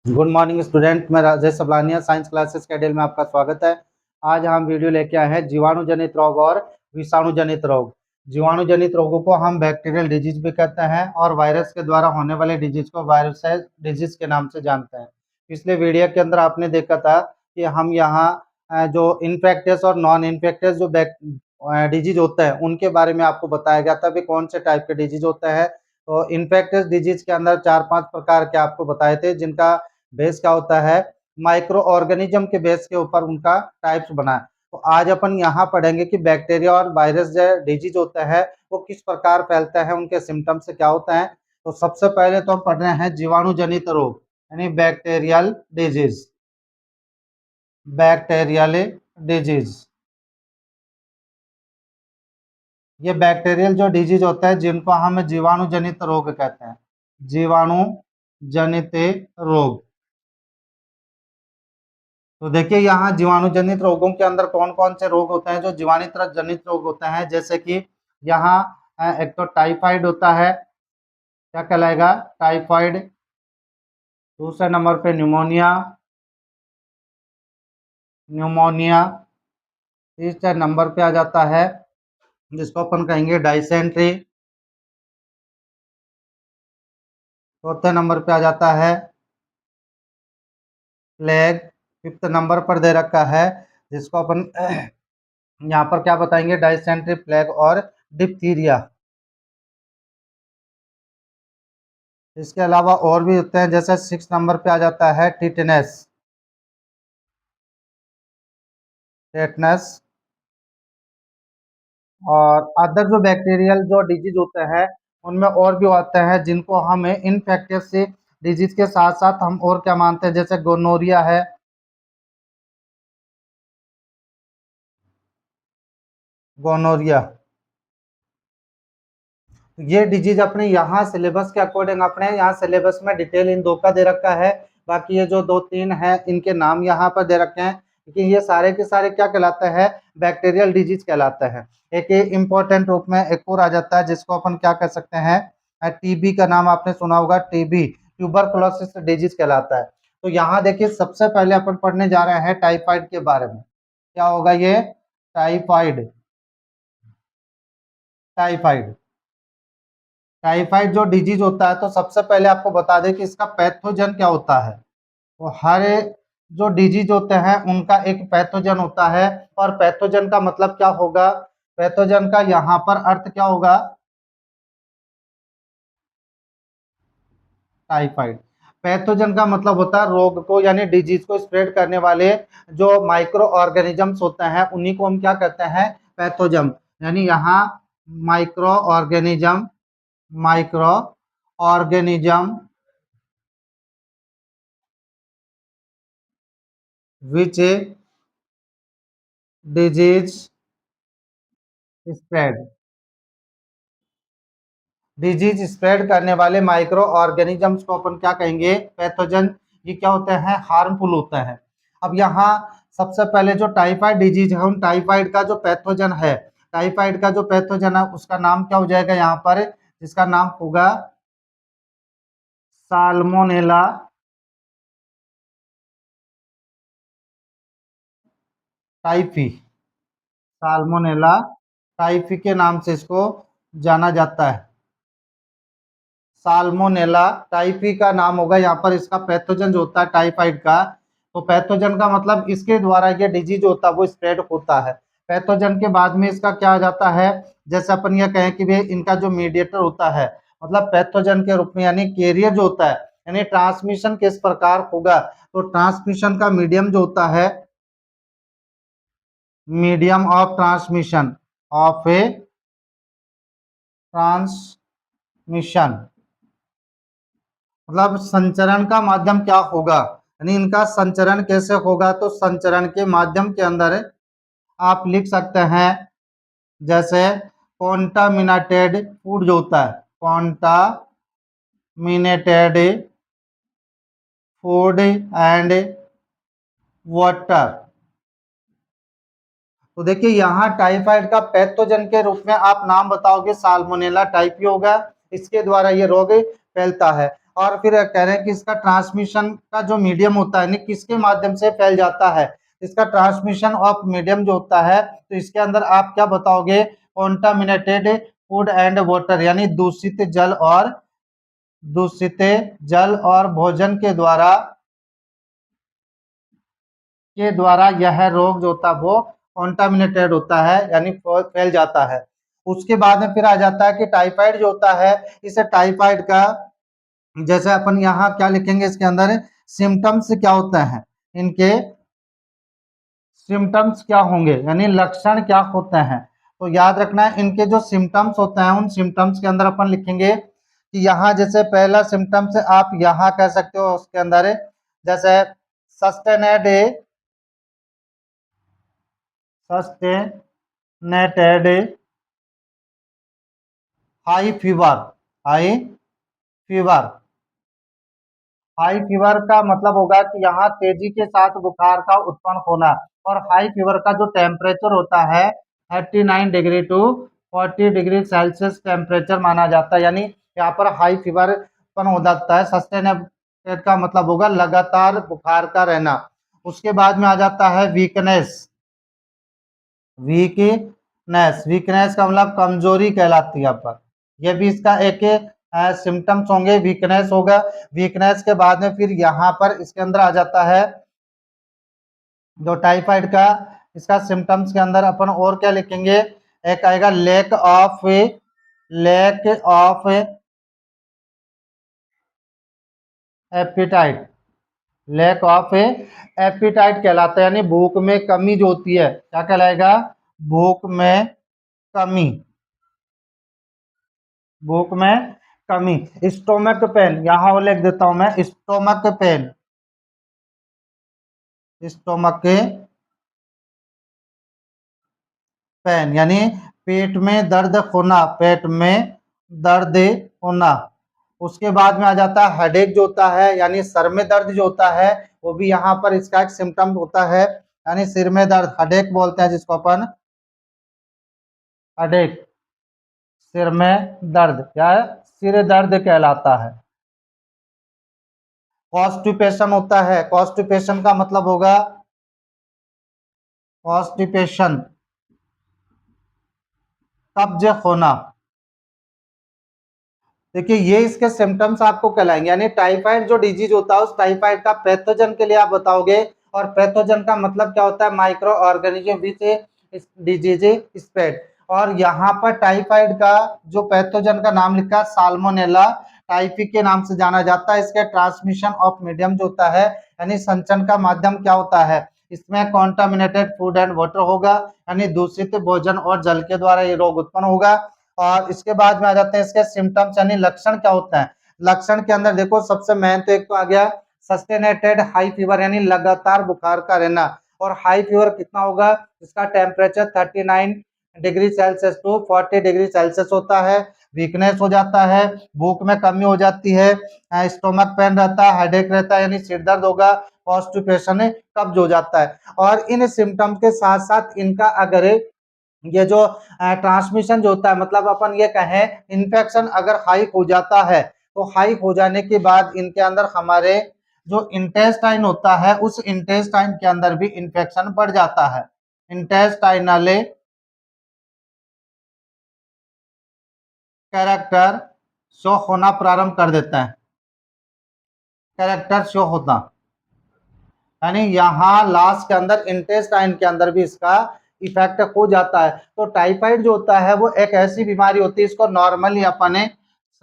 Good morning student, मैं Rajesh Sablania science classes कैडेल में आपका स्वागत है। आज हम वीडियो लेके आए हैं जीवाणु जनित रोग और विषाणु जनित रोग। जीवाणु जनित रोगों को हम बैक्टीरियल डिजीज भी कहते हैं और वायरस के द्वारा होने वाले डिजीज को वायरस डिजीज के नाम से जानते हैं। पिछले वीडियो के अंदर आपने देखा था कि हम यहाँ जो इन्फेक्टियस और नॉन इन्फेक्टियस जो डिजीज होते हैं उनके बारे में आपको बताया गया था भी कौन से टाइप के डिजीज होते हैं। तो इन्फेक्टियस डिजीज के अंदर 4-5 प्रकार के आपको बताए थे, जिनका बेस क्या होता है, माइक्रो ऑर्गेनिज्म के बेस के ऊपर उनका टाइप्स बना है। तो आज अपन यहाँ पढ़ेंगे कि बैक्टीरिया और वायरस जो डिजीज होता है वो किस प्रकार फैलता है, उनके सिम्टम्स क्या होता है। तो सबसे पहले तो हम पढ़ रहे हैं जीवाणु जनित रोग यानी बैक्टीरियल डिजीज। बैक्टीरियल डिजीज ये बैक्टीरियल जो डिजीज होता है जिनको हम जीवाणु जनित रोग कहते हैं। जीवाणु जनित रोग। तो देखिए यहाँ जीवाणु जनित रोगों के अंदर कौन कौन से रोग होते हैं जो जीवाणु जनित रोग होते हैं, जैसे कि यहाँ एक तो टाइफाइड होता है, क्या कहलाएगा, टाइफाइड। दूसरे नंबर पे न्यूमोनिया। न्यूमोनिया तीसरे नंबर पे आ जाता है जिसको अपन कहेंगे डाइसेंट्री। चौथे नंबर पे आ जाता है प्लेग। फिफ्थ नंबर पर दे रखा है जिसको अपन यहाँ पर क्या बताएंगे, डाइसेंट्री, प्लेग और डिप्थीरिया। इसके अलावा और भी होते हैं, जैसे 6 नंबर पे आ जाता है टिटनेस। टेटनस और अदर जो बैक्टीरियल जो डिजीज होते हैं उनमें और भी होते हैं जिनको हमें इनफेक्टियस से डिजीज के साथ साथ हम और क्या मानते हैं, जैसे गोनोरिया है। गोनोरिया ये डिजीज अपने यहाँ सिलेबस के अकॉर्डिंग अपने यहाँ सिलेबस में डिटेल इन दो का दे रखा है। बाकी ये जो 2-3 है इनके नाम यहाँ पर दे रखे हैं, क्योंकि ये सारे के सारे क्या कहलाते हैं, बैक्टीरियल डिजीज कहलाते हैं। एक इम्पोर्टेंट रूप में एक और आ जाता है जिसको अपन क्या कह सकते हैं, टीबी का नाम आपने सुना होगा। टीबी ट्यूबरकुलोसिस डिजीज कहलाता है। तो यहाँ देखिए सबसे पहले अपन पढ़ने जा रहे हैं टाइफाइड के बारे में। क्या होगा ये, टाइफाइड। टाइफाइड टाइफाइड जो डिजीज होता है, तो सबसे पहले आपको बता दें कि इसका पैथोजन क्या होता है। तो हर जो डिजीज होते हैं उनका एक पैथोजन होता है, और पैथोजन का मतलब क्या होगा, पैथोजन का यहाँ पर अर्थ क्या होगा, टाइफाइड। पैथोजन का मतलब होता है रोग को यानी डिजीज को स्प्रेड करने वाले जो माइक्रो ऑर्गेनिजम्स होते हैं उन्हीं को हम क्या कहते हैं, पैथोजन। यानी यहाँ micro organism, micro organism which disease spread. Disease spread करने वाले माइक्रो ऑर्गेनिजम्स को अपन क्या कहेंगे, पैथोजन। ये क्या होते हैं, हार्मफुल होते हैं। अब यहाँ सबसे पहले जो टाइफाइड डिजीज है उन टाइफाइड का जो पैथोजन है, टाइफाइड का जो पैथोजन है उसका नाम क्या हो जाएगा यहाँ पर, जिसका नाम होगा साल्मोनेला टाइफी। साल्मोनेला टाइफी के नाम से इसको जाना जाता है। साल्मोनेला टाइफी का नाम होगा यहाँ पर, इसका पैथोजन जो होता है टाइफाइड का। तो पैथोजन का मतलब इसके द्वारा ये डिजीज होता है वो स्प्रेड होता है। पैथोजन के बाद में इसका क्या आ जाता है, जैसे अपन ये कहें कि भाई इनका जो मीडिएटर होता है, मतलब पैथोजन के रूप में यानी कैरियर जो होता है, यानी ट्रांसमिशन किस प्रकार होगा। तो ट्रांसमिशन का मीडियम जो होता है, medium of transmission of A transmission, मतलब संचरण का माध्यम क्या होगा, यानी इनका संचरण कैसे होगा। तो संचरण के माध्यम के अंदर आप लिख सकते हैं, जैसे कॉन्टामिनेटेड फूड जो होता है, कॉन्टामिनेटेड फूड एंड वाटर। तो देखिए यहाँ टाइफाइड का पैथोजन के रूप में आप नाम बताओगे, साल्मोनेला टाइफी होगा, इसके द्वारा ये रोग फैलता है। और फिर कह रहे हैं कि इसका ट्रांसमिशन का जो मीडियम होता है यानी किसके माध्यम से फैल जाता है, इसका ट्रांसमिशन ऑफ मीडियम जो होता है, तो इसके अंदर आप क्या बताओगे, कॉन्टामिनेटेड फूड एंड वाटर यानी दूषित जल और भोजन के द्वारा यह रोग जो होता है वो कॉन्टामिनेटेड होता है यानी फैल जाता है। उसके बाद में फिर आ जाता है कि टाइफाइड जो होता है, इस टाइफाइड का जैसे अपन यहाँ क्या लिखेंगे, इसके अंदर सिम्टम्स क्या होते हैं, इनके सिम्टम्स क्या होंगे यानी लक्षण क्या होते हैं। तो याद रखना है इनके जो सिम्टम्स होते हैं, उन सिम्टम्स के अंदर अपन लिखेंगे कि यहाँ जैसे पहला सिम्टम्स आप यहाँ कह सकते हो, उसके अंदर जैसे sustained high fever high fever high fever का मतलब होगा कि यहाँ तेजी के साथ बुखार का उत्पन्न होना, और हाई फीवर का जो टेम्परेचर होता है 39 degree to 40 degree Celsius temperature माना जाता है, यानी यहाँ पर हाई फीवर उत्पन्न हो जाता है। सस्टेनेटेड का मतलब होगा लगातार बुखार का रहना। उसके बाद में आ जाता है वीकनेस वीकनेस का मतलब कमजोरी कहलाती है यहाँ पर, यह भी इसका एक सिम्टम्स होंगे, वीकनेस होगा। वीकनेस के बाद में फिर यहाँ पर इसके अंदर आ जाता है जो टाइफाइड का, इसका सिम्टम्स के अंदर अपन और क्या लिखेंगे, एक आएगा lack of appetite lack of appetite कहलाता है, यानी भूख में कमी जो होती है, क्या कहलाएगा, भूख में कमी भूख में कमी। स्टोमक पेन यहाँ और लिख देता हूं मैं, स्टोमक पेन यानी पेट में दर्द होना। उसके बाद में आ जाता है हेडेक जो होता है, यानी सर में दर्द जो होता है, वो भी यहाँ पर इसका एक सिम्टम होता है, यानी सिर में दर्द, हेडेक बोलते हैं जिसको अपन, हेडेक सिर में दर्द या सिर दर्द कहलाता है। कॉन्स्टिपेशन होता है, कॉन्स्टिपेशन का मतलब होगा कॉन्स्टिपेशन कब्ज होना। देखिए ये इसके सिम्टम्स आपको कहलाएंगे, यानी टाइफाइड जो डिजीज होता है, उस टाइफाइड का पैथोजन के लिए आप बताओगे, और पैथोजन का मतलब क्या होता है, micro organism which disease spread. और यहाँ पर टाइफाइड का जो पैथोजन का नाम लिखा है साल्मोनेला टाइफी के नाम से जाना जाता है। इसके ट्रांसमिशन ऑफ मीडियम जो होता है, यानी संचरण का माध्यम क्या होता है, इसमें कॉन्टामिनेटेड फूड एंड वाटर होगा, यानी दूषित भोजन और जल के द्वारा ये रोग उत्पन्न होगा। और इसके बाद में आ जाते हैं इसके सिम्टम्स यानी लक्षण क्या होता है। लक्षण के अंदर देखो सबसे मेन तो एक तो आ गया सस्टेनेटेड हाई फीवर यानी लगातार बुखार का रहना, और हाई फीवर कितना होगा, इसका temperature 39 degree Celsius to 40 degree Celsius होता है। वीकनेस हो जाता है, भूख में कमी हो जाती है, स्टोमक पेन रहता है, हेडेक रहता है यानी सिर दर्द होगा, कॉन्स्टिपेशन कब्ज हो जाता है। और इन सिम्टम्स के साथ साथ इनका अगर ये जो ट्रांसमिशन जो होता है, मतलब अपन ये कहें इन्फेक्शन अगर हाई हो जाता है, तो हाई हो जाने के बाद इनके अंदर हमारे जो इंटेस्टाइन होता है, उस इंटेस्टाइन के अंदर भी इन्फेक्शन बढ़ जाता है। इंटेस्टाइनल कैरेक्टर शो होना प्रारंभ कर देता है, कैरेक्टर शो होता, यानी यहाँ लास्ट के अंदर इंटेस्टाइन के अंदर भी इसका इफेक्ट हो जाता है। तो टाइफाइड जो होता है वो एक ऐसी बीमारी होती है, इसको नॉर्मली अपने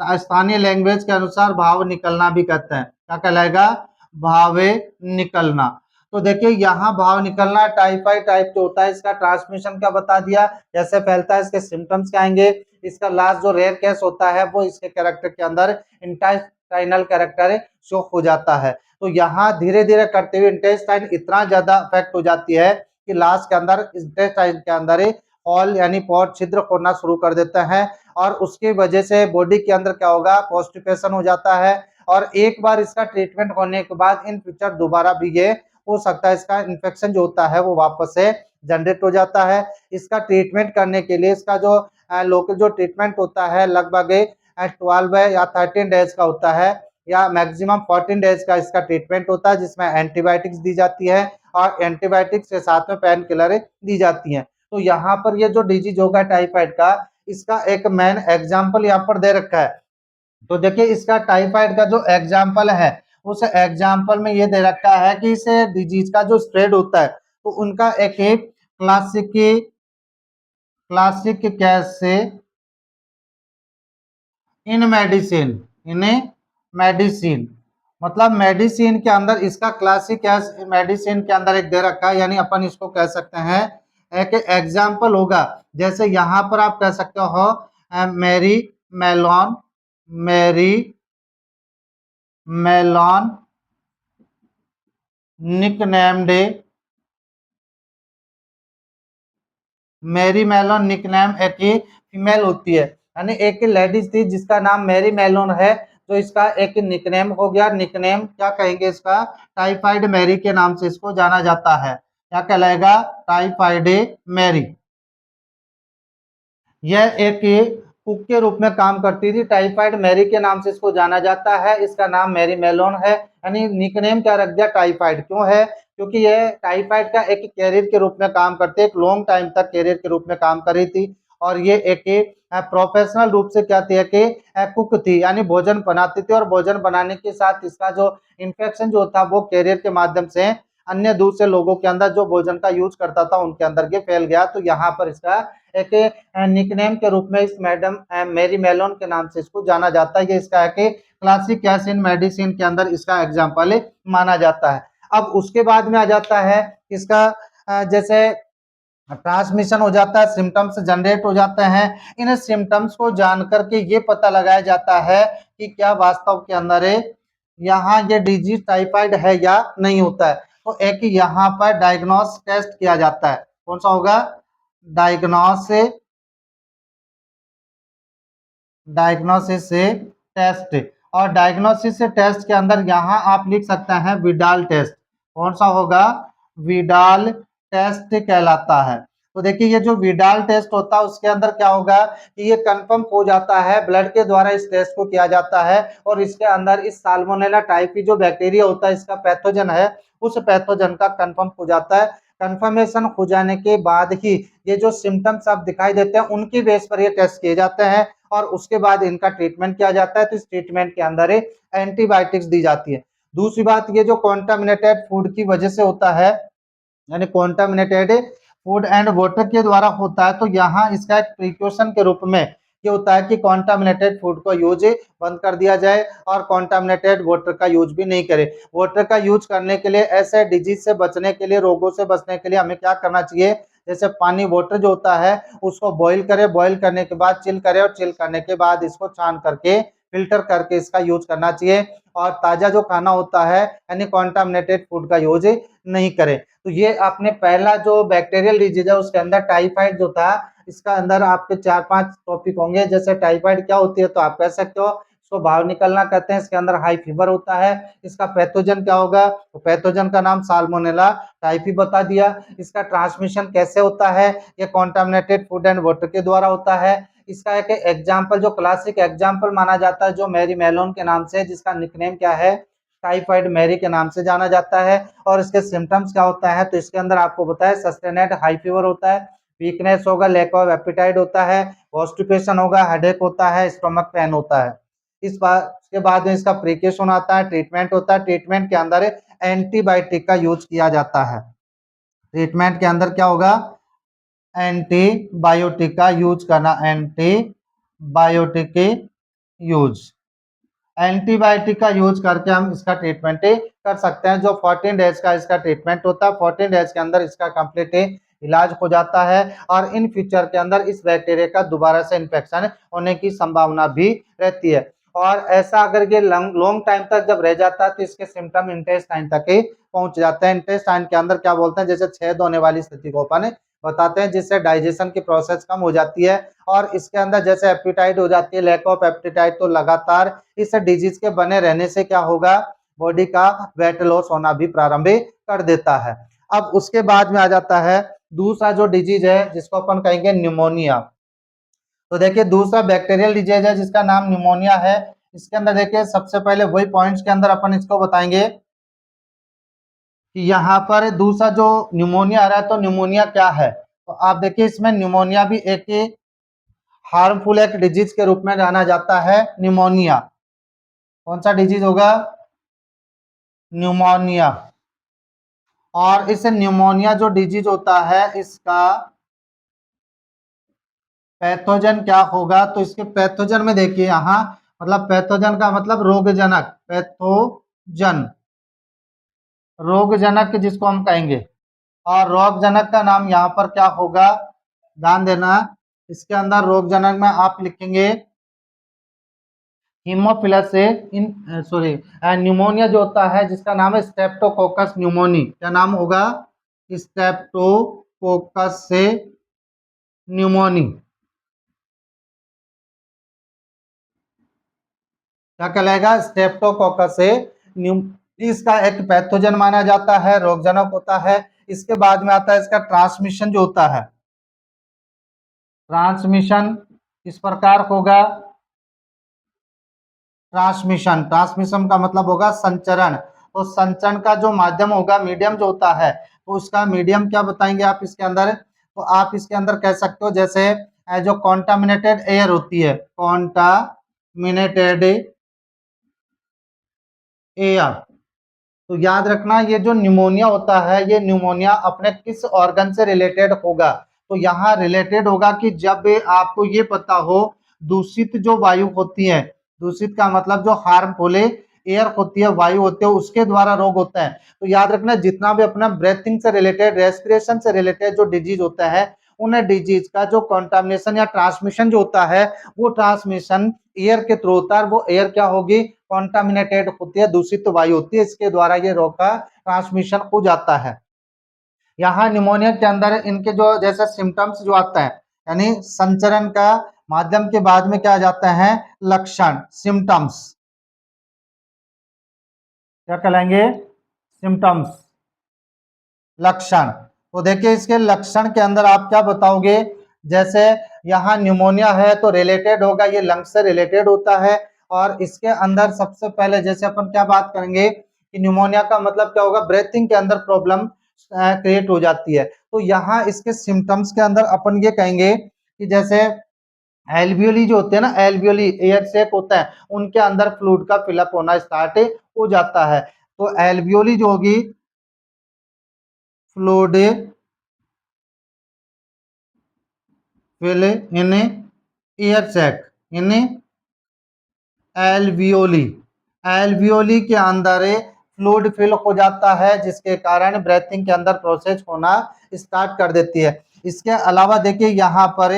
स्थानीय लैंग्वेज के अनुसार भाव निकलना भी कहते हैं। क्या कहलाएगा, भावे निकलना। तो देखिए यहाँ भाव निकलना टाइफाइड टाइप जो होता है, इसका ट्रांसमिशन क्या बता दिया, कैसे फैलता है, इसके सिम्टम्स क्या आएंगे। इसका लास्ट जो रेयर केस होता है वो इसके कैरेक्टर के अंदर इंटेस्टाइनल कैरेक्टर शो हो जाता है। तो यहाँ धीरे धीरे करते हुए इंटेस्टाइन इतना ज्यादा अफेक्ट हो जाती है कि लास्ट के अंदर इंटेस्टाइन के अंदर हॉल यानी पॉट छिद्र होना शुरू कर देता है, और उसकी वजह से बॉडी के अंदर क्या होगा, कॉन्स्टिपेशन हो जाता है। और एक बार इसका ट्रीटमेंट होने के बाद इन फ्यूचर दोबारा भी ये हो सकता है, इसका इन्फेक्शन जो होता है वो वापस से जनरेट हो जाता है। इसका ट्रीटमेंट करने के लिए इसका जो लोकल जो ट्रीटमेंट होता है लगभग 12 या 13 डेज का होता है। या मैक्सिमम 14 डेज का इसका ट्रीटमेंट होता है, जिसमें एंटीबायोटिक्स दी जाती है और एंटीबायोटिक्स के साथ में पेन किलर दी जाती हैं। तो यहाँ पर ये जो डिजीज होगा टाइफाइड का, इसका एक मेन एग्जाम्पल यहाँ पर दे रखा है। तो देखिए इसका टाइफाइड का जो एग्जाम्पल है, उस एग्जाम्पल में ये दे रखा है कि इस डिजीज का जो स्प्रेड होता है, तो उनका एक क्लासिक कैसे इन मेडिसिन मतलब मेडिसिन के अंदर इसका क्लासिक मेडिसिन के अंदर एक दे रखा है, यानी अपन इसको कह सकते हैं एक एग्जाम्पल होगा। जैसे यहाँ पर आप कह सकते हो मेरी मेलॉन निकनेम्ड मेरी मेलोन निकनेम एक ही फीमेल होती है, यानी एक लेडीज थी जिसका नाम मेरी मेलोन है, तो इसका एक निकनेम हो गया। निकनेम क्या कहेंगे इसका, टाइफाइड मैरी के नाम से इसको जाना जाता है। क्या कहलाएगा, टाइफाइड मैरी। यह एक कुक के रूप में काम करती थी, टाइफाइड मैरी के नाम से इसको जाना जाता है। इसका नाम मैरी मेलोन है, यानी निकनेम क्या रख दिया, टाइफाइड। क्यों है, क्योंकि यह टाइफाइड का एक कैरियर के रूप में काम करते, एक लॉन्ग टाइम तक कैरियर के रूप में काम कर रही थी। और ये एक प्रोफेशनल रूप से क्या थी कि कुक थी, यानी भोजन बनाती थी, और भोजन बनाने के साथ इसका जो इन्फेक्शन जो था वो कैरियर के माध्यम से अन्य दूसरे लोगों के अंदर जो भोजन का यूज करता था उनके अंदर के फैल गया। तो यहाँ पर इसका एक निकनेम के रूप में इस मैडम मेरी मेलोन के नाम से इसको जाना जाता है। ये इसका है क्लासिक कैसिन मेडिसिन के अंदर इसका एग्जाम्पल माना जाता है। अब उसके बाद में आ जाता है इसका जैसे ट्रांसमिशन हो जाता है, सिम्टम्स जनरेट हो जाते हैं। इन सिम्टम्स को जान करके ये पता लगाया जाता है कि क्या वास्तव के अंदर यहाँ ये डिजीज टाइफाइड है या नहीं होता है। तो एक यहाँ पर डायग्नोस टेस्ट किया जाता है, कौन सा होगा, डायग्नोसिस टेस्ट। और डायग्नोसिस टेस्ट के अंदर यहाँ आप लिख सकते हैं विडाल टेस्ट। कौन सा होगा, विडाल टेस्ट कहलाता है। तो देखिए ये जो विडाल टेस्ट होता है उसके अंदर क्या होगा कि ये कंफर्म हो जाता है, ब्लड के द्वारा इस टेस्ट को किया जाता है, और इसके अंदर इस साल्मोनेला टाइफी जो बैक्टीरिया होता है, इसका पैथोजन है, उस पैथोजन का कंफर्म हो जाता है। कंफर्मेशन हो जाने के बाद ही ये जो सिम्टम्स आप दिखाई देते हैं उनकी बेस पर ये टेस्ट किए जाते हैं, और उसके बाद इनका ट्रीटमेंट किया जाता है। तो इस ट्रीटमेंट के अंदर एंटीबायोटिक्स दी जाती है। दूसरी बात, ये जो कॉन्टामिनेटेड फूड की वजह से होता है, यानी कॉन्टामिनेटेड फूड एंड वाटर के द्वारा होता है, तो यहाँ इसका एक प्रिकॉशन के रूप में ये होता है कि कॉन्टामिनेटेड फूड को यूज बंद कर दिया जाए और कॉन्टामिनेटेड वाटर का यूज भी नहीं करे। वाटर का यूज करने के लिए ऐसे डिजीज से बचने के लिए, रोगों से बचने के लिए हमें क्या करना चाहिए, जैसे पानी वाटर जो होता है उसको बॉईल करे, बॉईल करने के बाद चिल करे, और चिल करने के बाद इसको छान करके फिल्टर करके इसका यूज करना चाहिए। और ताजा जो खाना होता है यानी कॉन्टामिनेटेड फूड का यूज नहीं करें। तो ये आपने पहला जो बैक्टीरियल डिजीज है उसके अंदर टाइफाइड जो था, इसका अंदर आपके 4-5 टॉपिक होंगे। जैसे टाइफाइड क्या होती है, तो आप कह सकते हो इसको बाहर निकलना कहते हैं, इसके अंदर हाई फीवर होता है। इसका पैथोजन क्या होगा, तो पैथोजन का नाम साल्मोनेला टाइफी बता दिया। इसका ट्रांसमिशन कैसे होता है, ये कॉन्टामिनेटेड फूड एंड वाटर के द्वारा होता है। इसका एक एग्जाम्पल जो क्लासिक एग्जाम्पल माना जाता है जो मैरी मेलोन के नाम से, जिसका निकनेम क्या है, टाइफाइड मैरी के नाम से जाना जाता है। और इसके सिम्टम्स क्या होता है, तो इसके अंदर आपको बताया सस्टेनेड हाई फीवर होता है, वीकनेस होगा, लैक ऑफ एपेटाइट होता है, कॉन्स्टिपेशन होगा, हेडेक होता है, स्टमक पेन होता है। इस बात के बाद में इसका प्रिकॉशन आता है, ट्रीटमेंट होता है। ट्रीटमेंट के अंदर एंटीबायोटिक का यूज किया जाता है। ट्रीटमेंट के अंदर क्या होगा, एंटीबायोटिक का यूज करना, एंटीबायोटिक के यूज, एंटीबायोटिक का यूज करके हम इसका ट्रीटमेंट कर सकते हैं। जो 14 डेज का इसका ट्रीटमेंट होता है, 14 डेज के अंदर इसका कंप्लीट इलाज हो जाता है, और इन फ्यूचर के अंदर इस बैक्टीरिया का दोबारा से इन्फेक्शन होने की संभावना भी रहती है। और ऐसा अगर ये लॉन्ग टाइम तक जब रह जाता है तो इसके सिम्टम इंटेस्टाइन तक ही पहुंच जाते हैं। इंटेस्टाइन के अंदर क्या बोलते हैं, जैसे छेद होने वाली स्थिति को अपन बताते हैं, जिससे डाइजेशन की प्रोसेस कम हो जाती है। और इसके अंदर जैसे एपेटाइट हो जाती है, लैक ऑफ एपेटाइट, तो लगातार इस डिजीज के बने रहने से क्या होगा, बॉडी का वेट लॉस होना भी प्रारंभ कर देता है। अब उसके बाद में आ जाता है दूसरा जो डिजीज है जिसको अपन कहेंगे न्यूमोनिया। तो देखिए दूसरा बैक्टीरियल डिजीज है जिसका नाम न्यूमोनिया है। इसके अंदर देखिए सबसे पहले वही पॉइंट्स के अंदर अपन इसको बताएंगे कि यहाँ पर दूसरा जो न्यूमोनिया आ रहा है, तो न्यूमोनिया क्या है। तो आप देखिए इसमें न्यूमोनिया भी एक हार्मफुल एक डिजीज के रूप में जाना जाता है न्यूमोनिया। कौन सा डिजीज होगा, न्यूमोनिया। और इस न्यूमोनिया जो डिजीज होता है इसका पैथोजन क्या होगा, तो इसके पैथोजन में देखिए यहाँ मतलब पैथोजन का मतलब रोगजनक, पैथोजन रोगजनक जिसको हम कहेंगे, और रोगजनक का नाम यहाँ पर क्या होगा, ध्यान देना। इसके अंदर रोगजनक में आप लिखेंगे हीमोफिलस से इन सॉरी न्यूमोनिया जो होता है जिसका नाम है स्ट्रेप्टोकोकस न्यूमोनी। क्या नाम होगा, स्ट्रेप्टोकोकस से न्यूमोनी। क्या कहलाएगा, स्ट्रेप्टोकोकस से इसका एक पैथोजन माना जाता है, रोगजनक होता है। इसके बाद में आता है इसका ट्रांसमिशन जो होता है, ट्रांसमिशन इस प्रकार होगा। ट्रांसमिशन, ट्रांसमिशन का मतलब होगा संचरण। तो संचरण का जो माध्यम होगा, मीडियम जो होता है, तो उसका मीडियम क्या बताएंगे आप इसके अंदर, तो आप इसके अंदर कह सकते हो जैसे जो कॉन्टामिनेटेड एयर होती है, कॉन्टामिनेटेड एयर। तो याद रखना ये जो न्यूमोनिया होता है, ये न्यूमोनिया अपने किस ऑर्गन से रिलेटेड होगा, तो यहाँ रिलेटेड होगा कि जब आपको ये पता हो दूषित जो वायु होती है, दूषित का मतलब जो हार्मफुल एयर होती है, वायु होती है, उसके द्वारा रोग होता है। तो याद रखना जितना भी अपना ब्रेथिंग से रिलेटेड, रेस्पिरेशन से रिलेटेड जो डिजीज होता है, उन डिजीज का जो कंटामिनेशन या ट्रांसमिशन जो होता है, वो ट्रांसमिशन एयर के थ्रू होता है। वो एयर क्या होगी, कॉन्टामिनेटेड होती है, दूषित वायु होती है, इसके द्वारा ये रोग का ट्रांसमिशन हो जाता है। यहाँ निमोनिया के अंदर इनके जो जैसे सिम्टम्स जो आता है, यानी संचरण का माध्यम के बाद में क्या आ जाता है, लक्षण, सिम्टम्स। क्या कहलाएंगे, सिम्टम्स, लक्षण। तो देखिए इसके लक्षण के अंदर आप क्या बताओगे, जैसे यहाँ न्यूमोनिया है तो रिलेटेड होगा, ये लंग्स से रिलेटेड होता है। और इसके अंदर सबसे पहले जैसे अपन क्या बात करेंगे कि न्यूमोनिया का मतलब क्या होगा, ब्रीथिंग के अंदर प्रॉब्लम क्रिएट हो जाती है। तो यहाँ इसके सिम्टम्स के अंदर अपन ये कहेंगे कि जैसे एल्वियोली जो होते हैं ना, एल्वियोली एयर सेक होता है, उनके अंदर फ्लूइड का फिलअप होना स्टार्ट हो जाता है। तो एल्वियोली जो होगी, fluid fill in air sac, in alveoli, alveoli के अंदर फ्लूइड फिल हो जाता है, जिसके कारण ब्रीथिंग के अंदर प्रोसेस होना स्टार्ट कर देती है। इसके अलावा देखिए यहाँ पर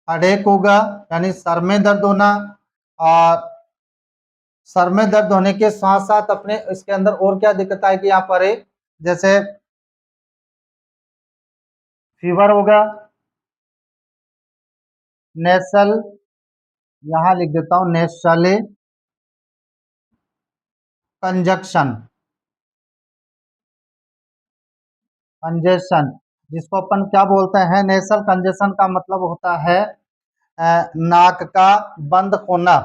हेडेक होगा, यानी सर में दर्द होना, और सर में दर्द होने के साथ साथ अपने इसके अंदर और क्या दिक्कत आएगी, यहाँ पर जैसे फीवर होगा, नेसल, यहाँ लिख देता हूं नेसल कंजक्शन, कंजेशन, जिसको अपन क्या बोलते हैं, नेसल कंजेशन का मतलब होता है नाक का बंद होना।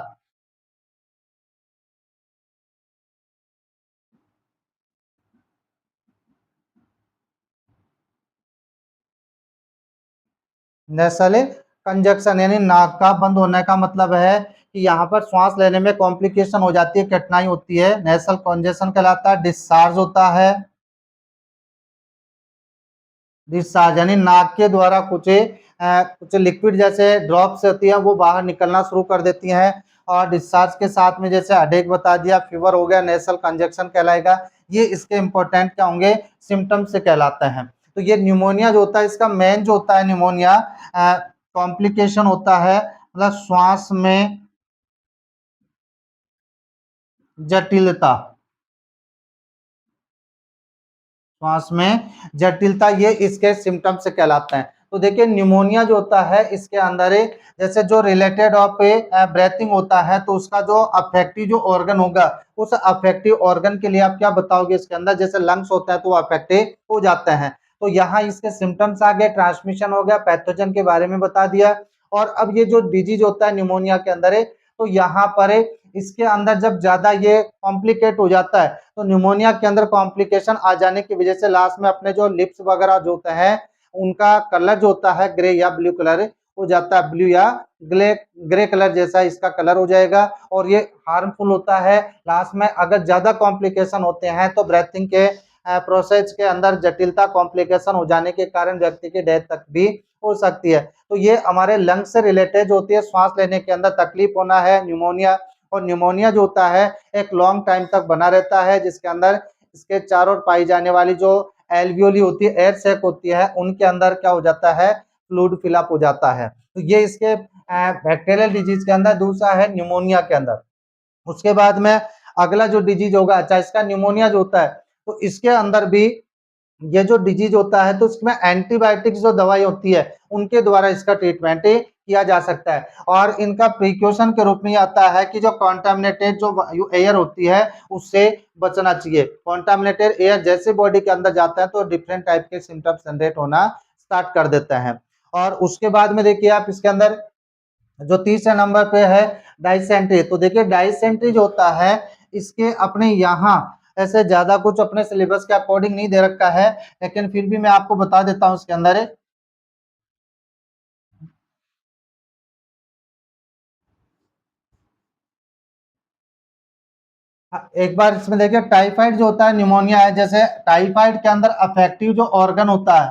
नेसल कंजक्शन यानी नाक का बंद होने का मतलब है कि यहाँ पर श्वास लेने में कॉम्प्लिकेशन हो जाती है, कठिनाई होती है, नेसल कंजेशन कहलाता है। डिस्चार्ज होता है, डिस्चार्ज यानी नाक के द्वारा कुछ लिक्विड जैसे ड्रॉप्स होती है वो बाहर निकलना शुरू कर देती हैं। और डिस्चार्ज के साथ में जैसे हेडेक बता दिया, फीवर हो गया, नेसल कंजक्शन कहलाएगा। ये इसके इंपॉर्टेंट क्या होंगे, सिम्टम्स से कहलाते हैं। तो ये न्यूमोनिया जो होता है, इसका मेन जो होता है न्यूमोनिया कॉम्प्लिकेशन होता है, मतलब श्वास में जटिलता, श्वास में जटिलता, ये इसके सिम्टम से कहलाते हैं। तो देखिए न्यूमोनिया जो होता है इसके अंदर जैसे जो रिलेटेड ऑफ ब्रेथिंग होता है, तो उसका जो अफेक्टिव जो ऑर्गन होगा, उस अफेक्टिव ऑर्गन के लिए आप क्या बताओगे, इसके अंदर जैसे लंग्स होता है तो वो अफेक्टिव हो जाते हैं। तो यहाँ इसके सिम्टम्स आ गए, ट्रांसमिशन हो गया, पैथोजन के बारे में बता दिया, और अब ये जो डिजीज होता है न्यूमोनिया के अंदर है, तो यहाँ पर इसके अंदर जब ज्यादा ये कॉम्प्लिकेट हो जाता है तो न्यूमोनिया के अंदर कॉम्प्लिकेशन आ जाने की वजह से लास्ट में अपने जो लिप्स वगैरह जो होते हैं उनका कलर जो होता है ग्रे या ब्लू कलर हो जाता है, ब्लू या ग्रे कलर जैसा इसका कलर हो जाएगा और ये हार्मफुल होता है। लास्ट में अगर ज्यादा कॉम्प्लिकेशन होते हैं तो ब्रीथिंग के प्रोसेस के अंदर जटिलता कॉम्प्लिकेशन हो जाने के कारण व्यक्ति की डेथ तक भी हो सकती है। तो ये हमारे लंग्स से रिलेटेड होती है, श्वास लेने के अंदर तकलीफ होना है न्यूमोनिया। और न्यूमोनिया जो होता है एक लॉन्ग टाइम तक बना रहता है, जिसके अंदर इसके चारों ओर पाई जाने वाली जो एल्वियोली होती है, एयर सैक होती है, उनके अंदर क्या हो जाता है, फ्लूइड फिलअप हो जाता है। तो ये इसके बैक्टीरियल डिजीज के अंदर दूसरा है न्यूमोनिया के अंदर। उसके बाद में अगला जो डिजीज होगा, अच्छा इसका न्यूमोनिया जो होता है तो इसके अंदर भी ये जो डिजीज होता है तो इसमें एंटीबायोटिक्स जो दवाई होती है उनके द्वारा इसका ट्रीटमेंट किया जा सकता है। और इनका प्रिकॉशन के रूप में आता है कि जो कॉन्टामिनेटेड जो एयर होती है उससे बचना चाहिए। कॉन्टामिनेटेड एयर जैसे बॉडी के अंदर जाता है तो डिफरेंट टाइप के सिम्टम्स जनरेट होना स्टार्ट कर देता है। और उसके बाद में देखिए आप इसके अंदर जो तीसरे नंबर पे है डाइसेंट्री। तो देखिए डाइसेंट्री जो होता है इसके अपने यहाँ ऐसे ज्यादा कुछ अपने सिलेबस के अकॉर्डिंग नहीं दे रखा है, लेकिन फिर भी मैं आपको बता देता हूं इसके अंदर एक बार इसमें देखिए टाइफाइड जो होता है न्यूमोनिया है, जैसे टाइफाइड के अंदर अफेक्टिव जो ऑर्गन होता है,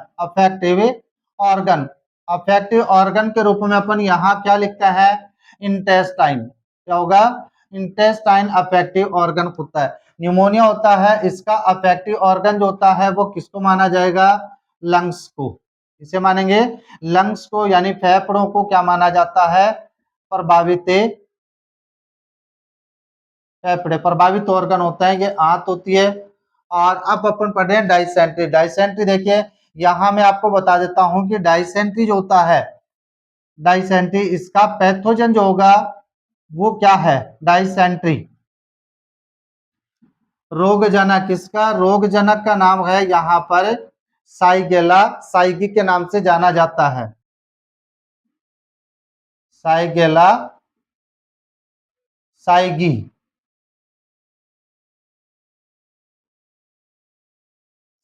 ऑर्गन अफेक्टिव ऑर्गन के रूप में अपन यहाँ क्या लिखता है, इंटेस्टाइन। क्या होगा, इंटेस्टाइन अफेक्टिव ऑर्गन होता है। न्यूमोनिया होता है इसका अफेक्टिव ऑर्गन जो होता है वो किसको माना जाएगा, लंग्स को। इसे मानेंगे लंग्स को, यानी फेफड़ों को क्या माना जाता है, प्रभावित फेफड़े प्रभावित ऑर्गन होता है, ये आंत होती है। और अब अपन पढ़ रहे हैं डाइसेंट्री। डाइसेंट्री देखिए यहां मैं आपको बता देता हूं कि डाइसेंट्री जो होता है, डाइसेंट्री इसका पैथोजन जो होगा वो क्या है, डाइसेंट्री रोगजनक, इसका रोगजनक का नाम है यहाँ पर साइगेला साइगी के नाम से जाना जाता है, साइगेला साइगी।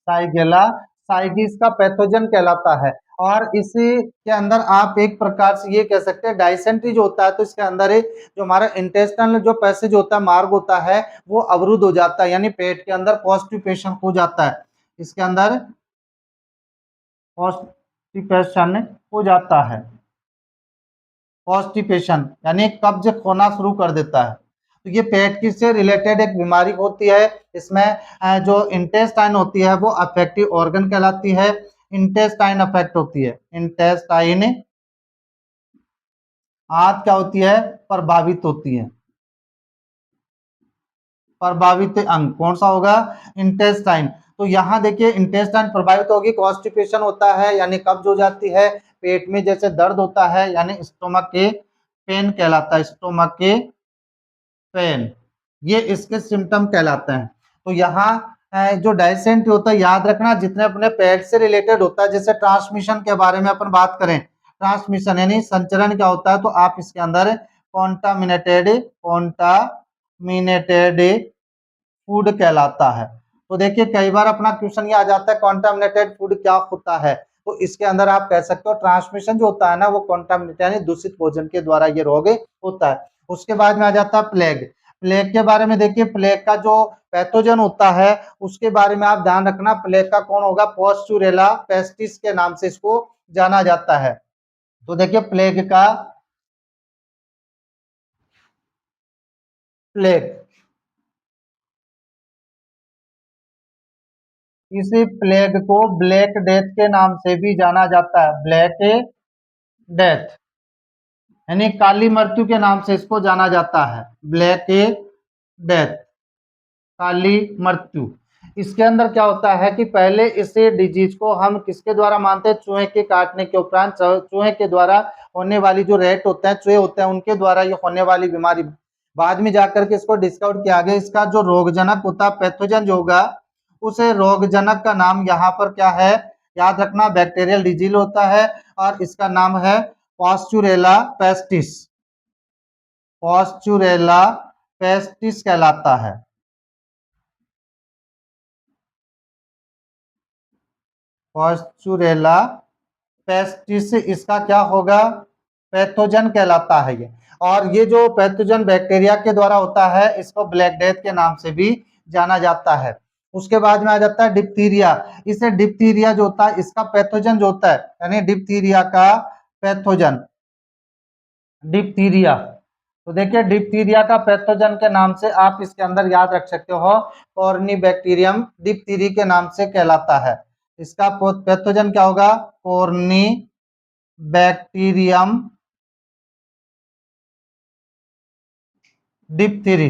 साइगेला साइगिस का पैथोजन कहलाता है। और इसी के अंदर आप एक प्रकार से ये कह सकते हैं डाइसेंट्री जो होता है तो इसके अंदर जो हमारा इंटेस्टाइनल जो पैसेज होता है, मार्ग होता है, वो अवरुद्ध हो जाता है, यानी पेट के अंदर कॉन्स्टिपेशन हो जाता है, इसके अंदर कॉन्स्टिपेशन हो जाता है, कॉन्स्टिपेशन यानी कब्ज खोना शुरू कर देता है। तो ये पेट की से रिलेटेड एक बीमारी होती है। इसमें जो इंटेस्टाइन होती है वो अफेक्टिव ऑर्गन कहलाती है, इंटेस्टाइन अफेक्ट होती है, इंटेस्टाइन आंत क्या होती है, प्रभावित होती है, प्रभावित अंग कौन सा होगा, इंटेस्टाइन। तो यहाँ देखिए इंटेस्टाइन प्रभावित होगी, कॉन्स्टिपेशन होता है यानी कब्ज हो जाती है, पेट में जैसे दर्द होता है यानी स्टोमक के पेन कहलाता है, स्टोमक के पेन, ये इसके सिम्टम कहलाते हैं। तो यहाँ जो डाइसेंट्री होता है याद रखना जितने अपने पेट से रिलेटेड होता है, जैसे ट्रांसमिशन के बारे में अपन बात करें, ट्रांसमिशन यानी संचरण क्या होता है, तो आप इसके अंदर कॉन्टामिनेटेड फूड कहलाता है। तो देखिए कई बार अपना क्वेश्चन ये आ जाता है कॉन्टामिनेटेड फूड क्या होता है, तो इसके अंदर आप कह सकते हो ट्रांसमिशन जो होता है ना वो कॉन्टामिनेटेड यानी दूषित भोजन के द्वारा ये रोग होता है। उसके बाद में आ जाता है प्लेग। प्लेग के बारे में देखिए, प्लेग का जो पैथोजन होता है उसके बारे में आप ध्यान रखना, प्लेग का कौन होगा, पोस्चुरेला पेस्टिस के नाम से इसको जाना जाता है। तो देखिए प्लेग इसी प्लेग को ब्लैक डेथ के नाम से भी जाना जाता है, ब्लैक डेथ यानी काली मृत्यु के नाम से इसको जाना जाता है, ब्लैक डेथ, काली मृत्यु। इसके अंदर क्या होता है कि पहले इसे डिजीज को हम किसके द्वारा मानते हैं, चूहे के काटने के उपरांत चूहे के द्वारा होने वाली जो रेट होते हैं, चूहे होते हैं, उनके द्वारा ये होने वाली बीमारी, बाद में जाकर के इसको डिस्कवर किया गया। इसका जो रोगजनक होता है, पैथोजन जो होगा, उसे रोगजनक का नाम यहाँ पर क्या है, याद रखना बैक्टीरियल डिजीज होता है और इसका नाम है पास्चुरेला पेस्टिस, पास्चुरेला पेस्टिस कहलाता है। पास्चुरेला पेस्टिस इसका क्या होगा, पैथोजन कहलाता है ये। और ये जो पैथोजन बैक्टीरिया के द्वारा होता है इसको ब्लैक डेथ के नाम से भी जाना जाता है। उसके बाद में आ जाता है डिप्थीरिया। इसे डिप्थीरिया जो होता है इसका पैथोजन जो होता है, यानी डिप्थीरिया का पैथोजन, डिप्थीरिया। तो देखिए डिप्थीरिया का पैथोजन के नाम से आप इसके अंदर याद रख सकते हो, कॉर्नीबैक्टीरियम डिप्थीरी के नाम से कहलाता है। इसका पैथोजन क्या होगा, कॉर्नीबैक्टीरियम डिप्थीरी,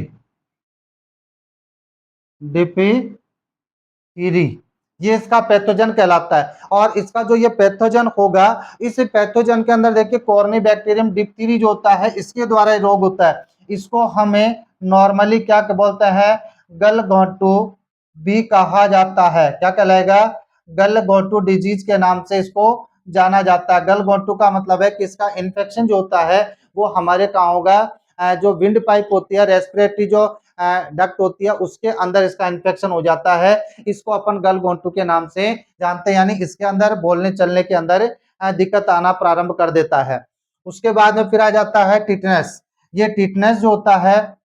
डिप्थीरी ये इसका पैथोजन कहलाता है। और इसका जो ये पैथोजन होगा, इस पैथोजन के अंदर देखिए कॉर्नीबैक्टीरियम डिप्थीरी जो होता है इसके द्वारा रोग होता है। इसको हमें नॉर्मली क्या बोलते हैं, गलघोंटू भी कहा जाता है। क्या कहलाएगा, गलघोंटू डिजीज के नाम से इसको जाना जाता है। गलघोंटू का मतलब है कि इसका इन्फेक्शन जो होता है वो हमारे कहाँ होगा, जो विंड पाइप होती है, रेस्पिरेटरी जो डक्ट होती है उसके अंदर इसका इन्फेक्शन हो जाता है। इसको अपन गलघोंटू के नाम से जानते हैं, यानी इसके अंदर बोलने चलने के अंदर दिक्कत आना प्रारंभ कर देता है। उसके बाद में फिर आ जाता है टिटनेस। ये टिटनेस जो होता है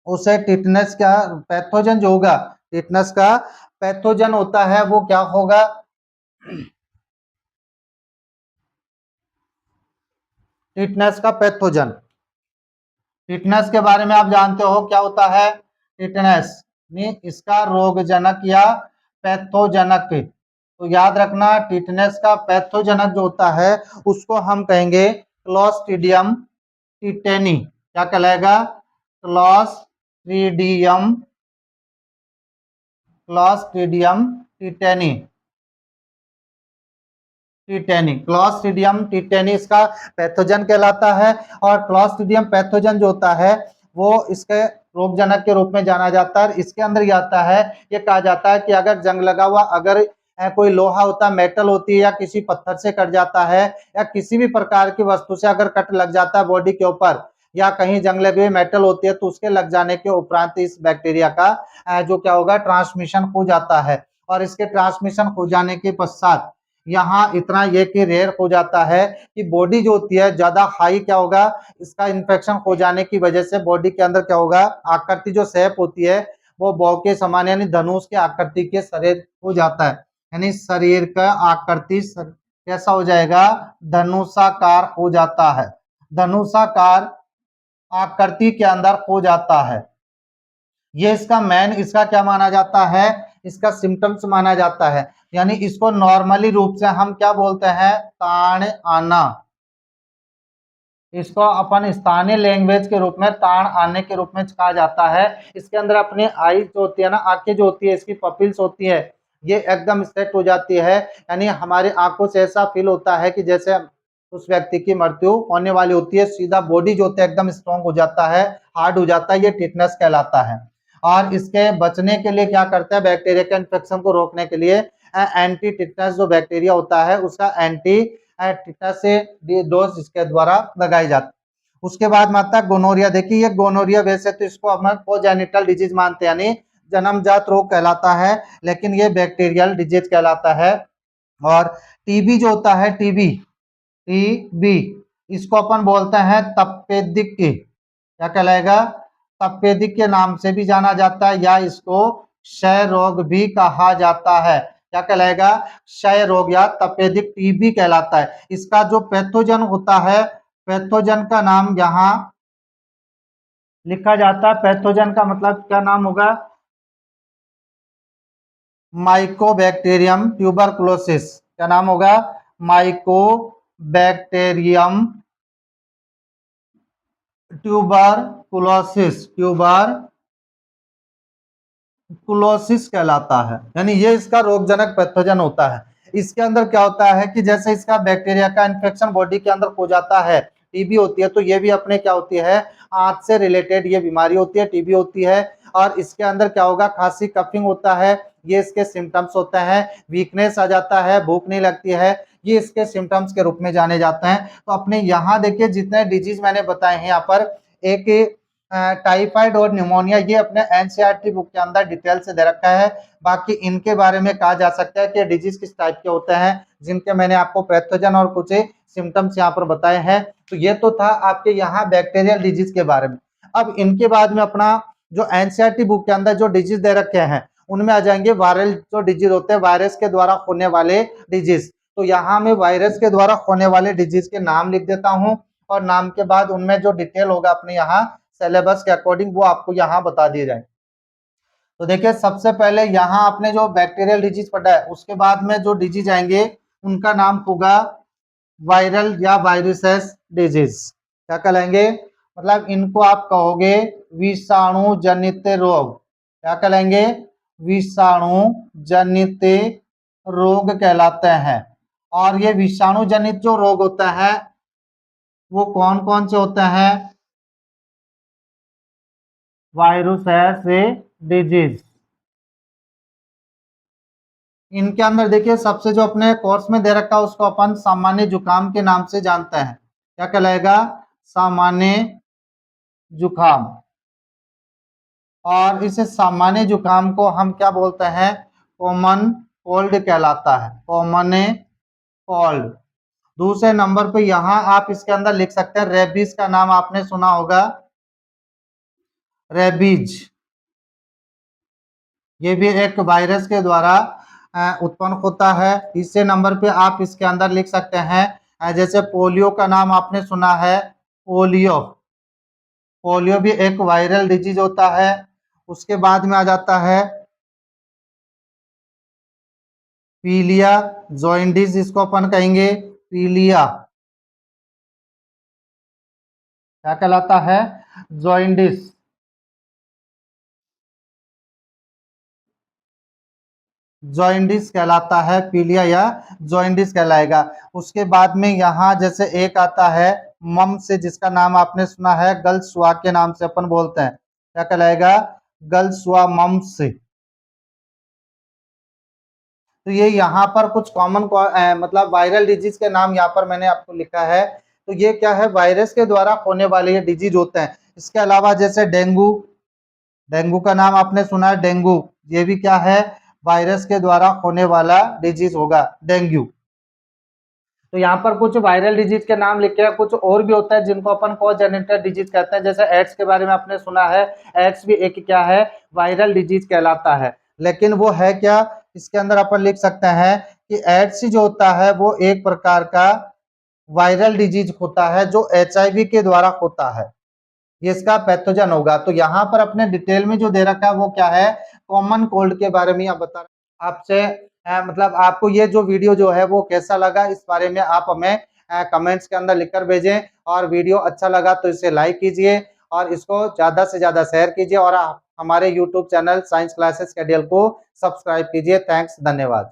उसे टिटनेस का पैथोजन जो होगा, टिटनेस का पैथोजन होता है वो क्या होगा, टिटनेस का पैथोजन। टिटनेस के बारे में आप जानते हो क्या होता है, टिटनेस इसका रोगजनक या पैथोजनक। तो याद रखना टिटनेस का पैथोजनक जो होता है उसको हम कहेंगे क्लोस्ट्रीडियम टिटेनी। क्या कहलाएगा, clostridium, clostridium tetani, tetani, clostridium tetani इसका पैथोजन कहलाता है। और क्लोस्ट्रीडियम पैथोजन जो होता है वो इसके रोगजनक के रूप में जाना जाता है। इसके अंदर ये आता है, ये कहा जाता है कि अगर जंग लगा हुआ, अगर कोई लोहा होता है, मेटल होती है, या किसी पत्थर से कट जाता है, या किसी भी प्रकार की वस्तु से अगर कट लग जाता है बॉडी के ऊपर, या कहीं जंग लगी हुई मेटल होती है, तो उसके लग जाने के उपरांत इस बैक्टीरिया का जो क्या होगा, ट्रांसमिशन हो जाता है। और इसके ट्रांसमिशन हो जाने के पश्चात यहाँ इतना ये कि रेयर हो जाता है कि बॉडी जो होती है ज्यादा हाई क्या होगा, इसका इन्फेक्शन हो जाने की वजह से बॉडी के अंदर क्या होगा, आकृति जो शेप होती है वो बॉ के समान यानी धनुष के आकृति के शरीर हो जाता है। यानी शरीर का आकृति कैसा हो जाएगा, धनुषाकार हो जाता है, धनुषाकार आकृति के अंदर हो जाता है। ये इसका मेन, इसका क्या माना जाता है, इसका सिम्टम्स माना जाता है। यानी इसको नॉर्मली रूप से हम क्या बोलते हैं, ताड़ आना। इसको अपन स्थानीय लैंग्वेज के रूप में ताड़ आने के रूप में कहा जाता है। इसके अंदर अपने आई जो होती है ना, आंखें जो होती है, इसकी पपिल्स होती है, ये एकदम सेट हो जाती है। यानी हमारी आंखों से ऐसा फील होता है कि जैसे उस व्यक्ति की मृत्यु होने वाली होती है। सीधा बॉडी जो होता है एकदम स्ट्रॉन्ग हो जाता है, हार्ड हो जाता है, ये टिटनेस कहलाता है। और इसके बचने के लिए क्या करता है, बैक्टीरिया के इन्फेक्शन को रोकने के लिए एंटी टिटनेस जो बैक्टीरिया होता है उसका एंटी टिटनेस से डोज इसके द्वारा लगाई जाती है। उसके बाद माता गोनोरिया। देखिए ये गोनोरिया वैसे तो इसको हम कोजेनिटल डिजीज मानते हैं, यानी जन्मजात रोग कहलाता है, लेकिन ये बैक्टीरियल डिजीज कहलाता है। और टीबी जो होता है, टीबी, टीबी इसको अपन बोलते हैं तपेदिक, क्या कहलाएगा, तपेदिक के नाम से भी जाना जाता है, या इसको क्षय रोग भी कहा जाता है। क्या कहलाएगा, क्षय रोग या तपेदिक टीबी कहलाता है। इसका जो पैथोजन होता है, पैथोजन का नाम यहाँ लिखा जाता है। पैथोजन का मतलब क्या नाम होगा, माइकोबैक्टीरियम ट्यूबरकुलोसिस। क्या नाम होगा, माइकोबैक्टीरियम ट्यूबरकुलोसिस, ट्यूबरकुलोसिस कहलाता है। यानी ये इसका रोगजनक पैथोजन होता है। इसके अंदर क्या होता है कि जैसे इसका बैक्टीरिया का इन्फेक्शन बॉडी के अंदर हो जाता है, टीबी होती है, तो ये भी अपने क्या होती है, आंत से रिलेटेड ये बीमारी होती है, टीबी होती है। और इसके अंदर क्या होगा, खांसी कफिंग होता है, ये इसके सिम्टम्स होते हैं। वीकनेस आ जाता है, भूख नहीं लगती है, ये इसके सिम्टम्स के रूप में जाने जाते हैं। तो अपने यहाँ देखिए जितने डिजीज मैंने बताए हैं यहाँ पर, एक टाइफाइड और निमोनिया, ये अपने एनसीईआरटी बुक के अंदर डिटेल से दे रखा है। बाकी इनके बारे में कहा जा सकता है कि डिजीज किस टाइप के होते हैं, जिनके मैंने आपको पैथोजन और कुछ सिम्टम्स यहाँ पर बताए हैं। तो ये तो था आपके यहाँ बैक्टीरियल डिजीज के बारे में। अब इनके बाद में अपना जो एनसीईआरटी बुक के अंदर जो डिजीज दे रखे हैं उनमें आ जाएंगे वायरल जो डिजीज होते हैं, वायरस के द्वारा होने वाले डिजीज। तो यहाँ मैं वायरस के द्वारा होने वाले डिजीज के नाम लिख देता हूँ, और नाम के बाद उनमें जो डिटेल होगा अपने यहाँ सिलेबस के अकॉर्डिंग वो आपको यहाँ बता दिए जाए। तो देखिए सबसे पहले यहाँ आपने जो बैक्टीरियल डिजीज पढ़ा है, उसके बाद में जो डिजीज आएंगे उनका नाम होगा वायरल या वायरसेस डिजीज। क्या कहलाएंगे, मतलब इनको आप कहोगे विषाणु जनित रोग। क्या कहलाएंगे, विषाणु जनित रोग कहलाते हैं। और ये विषाणु जनित जो रोग होता है वो कौन कौन से होते हैं, वायरसेस डिजीज। इनके अंदर देखिए सबसे जो अपने कोर्स में दे रखा है उसको अपन सामान्य जुकाम के नाम से जानते हैं। क्या कहलाएगा, सामान्य जुकाम। और इस सामान्य जुकाम को हम क्या बोलते हैं, कॉमन कोल्ड कहलाता है, कॉमन कोल्ड। दूसरे नंबर पे यहां आप इसके अंदर लिख सकते हैं रेबीज का नाम आपने सुना होगा, रेबीज। ये भी एक वायरस के द्वारा उत्पन्न होता है। तीसरे नंबर पे आप इसके अंदर लिख सकते हैं जैसे पोलियो का नाम आपने सुना है, पोलियो। पोलियो भी एक वायरल डिजीज होता है। उसके बाद में आ जाता है पीलिया जॉइंडिस, जिसको अपन कहेंगे पीलिया। क्या कहलाता है, जॉइंडिस। जॉइंडिस कहलाता है, पीलिया या जॉइंडिस कहलाएगा। उसके बाद में यहाँ जैसे एक आता है मम्स, जिसका नाम आपने सुना है गलसुआ के नाम से अपन बोलते हैं। क्या कहलाएगा, गलसुआ मम्स। तो ये यहाँ पर कुछ कॉमन मतलब वायरल डिजीज के नाम यहाँ पर मैंने आपको लिखा है। तो ये क्या है, वायरस के द्वारा होने वाले ये डिजीज होते हैं। इसके अलावा जैसे डेंगू, डेंगू का नाम आपने सुना है, डेंगू। ये भी क्या है, वायरस के द्वारा होने वाला डिजीज होगा, डेंगू। तो यहाँ पर कुछ वायरल डिजीज के नाम लिखे हैं। कुछ और भी होता है जिनको अपन कोजेनिटल डिजीज कहते हैं। जैसे एड्स के बारे में आपने सुना है, एड्स भी एक क्या है, वायरल डिजीज कहलाता है। लेकिन वो है क्या, इसके अंदर अपन लिख सकते हैं कि एड्स जो होता है वो एक प्रकार का वायरल डिजीज होता है जो HIV के द्वारा होता है, ये इसका पैथोजन होगा। तो यहाँ पर अपने डिटेल में जो दे रखा है वो क्या है, कॉमन कोल्ड के बारे में आप बता आपसे मतलब आपको ये जो वीडियो जो है वो कैसा लगा, इस बारे में आप हमें कमेंट्स के अंदर लिखकर भेजें। और वीडियो अच्छा लगा तो इसे लाइक कीजिए और इसको ज़्यादा से ज़्यादा शेयर कीजिए, और हमारे यूट्यूब चैनल साइंस क्लासेस कैडियल को सब्सक्राइब कीजिए। थैंक्स, धन्यवाद।